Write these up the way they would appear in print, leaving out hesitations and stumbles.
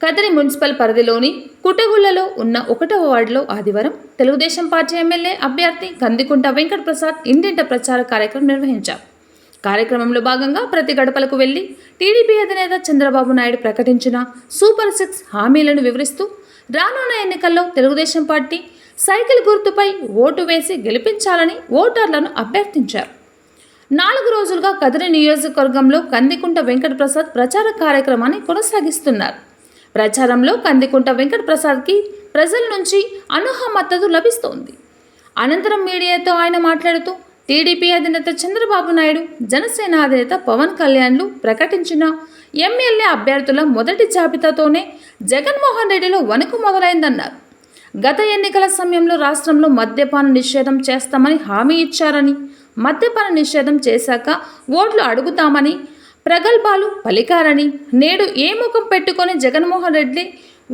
Kadiri municipal పరిధిలోని కుటగుళ్లలో ఉన్న 1వ వార్డులో ఆదివారం తెలుగుదేశం పార్టీ ఎమ్మెల్యే అభ్యర్థి కందికుంట వెంకట ప్రసాద్ ఇంటింట ప్రచార కార్యక్రమం నిర్వహించారు. కార్యక్రమంలో భాగంగా ప్రతి గడపలకు వెళ్లి టీడీపీ అధినేత చంద్రబాబు నాయుడు ప్రకటించిన సూపర్ 6 హామీలను వివరిస్తూ రానున్న ఎన్నికల్లో తెలుగుదేశం పార్టీ సైకిల్ గుర్తుపై ఓటు వేసి గెలిపించాలని ఓటర్లను అభ్యర్థించారు. 4 రోజులుగా కదిరి నియోజకవర్గంలో కందికుంట వెంకట ప్రసాద్ ప్రచార కార్యక్రమాన్ని కొనసాగిస్తున్నారు. ప్రచారంలో కందికుంట వెంకట ప్రసాద్కి ప్రజల నుంచి అనూహ్య మద్దతు లభిస్తోంది. అనంతరం మీడియాతో ఆయన మాట్లాడుతూ టీడీపీ అధినేత చంద్రబాబు నాయుడు, జనసేన అధినేత పవన్ కళ్యాణ్లు ప్రకటించిన ఎమ్మెల్యే అభ్యర్థుల మొదటి జాబితాతోనే జగన్మోహన్ రెడ్డిలో వణుకు మొదలైందన్నారు. గత ఎన్నికల సమయంలో రాష్ట్రంలో మద్యపాన నిషేధం చేస్తామని హామీ ఇచ్చారని, మద్యపాన నిషేధం చేశాక ఓట్లు అడుగుతామని ప్రగల్భాలు పలికారని, నేడు ఏ ముఖం పెట్టుకొని జగన్మోహన్ రెడ్డి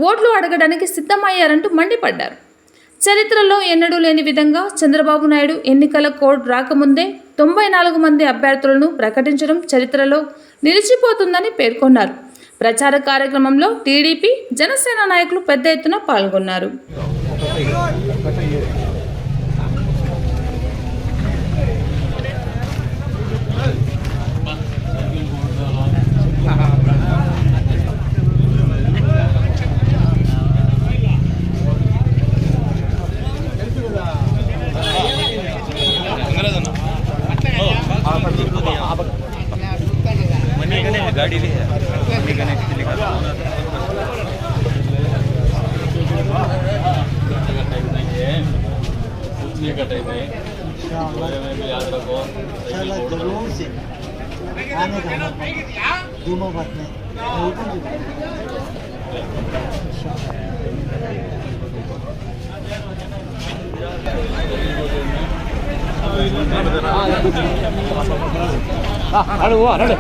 ఓట్లు అడగడానికి సిద్ధమయ్యారంటూ మండిపడ్డారు. చరిత్రలో ఎన్నడూ లేని విధంగా చంద్రబాబు నాయుడు ఎన్నికల కోడ్ రాకముందే 94 మంది అభ్యర్థులను ప్రకటించడం చరిత్రలో నిలిచిపోతుందని పేర్కొన్నారు. ప్రచార కార్యక్రమంలో టీడీపీ, జనసేన నాయకులు పెద్ద ఎత్తున పాల్గొన్నారు. गाड़ी भी है पूछने का टाइम है, याद रखो जरूर से आने का दोनों बात में अरे वो अरे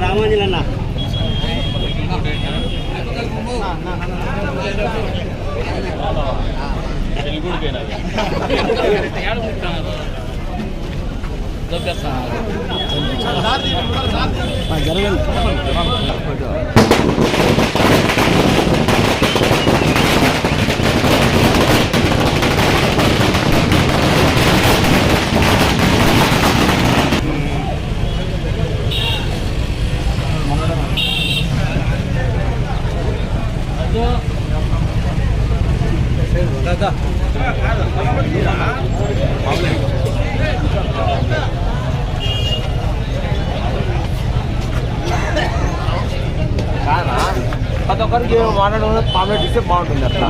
రామాంజలన్నా दादा ప్రతి ఒక్కరికి మాట్లాడడం పాంప్లెట్ ఇస్తే బాగుంటుంది అట్లా.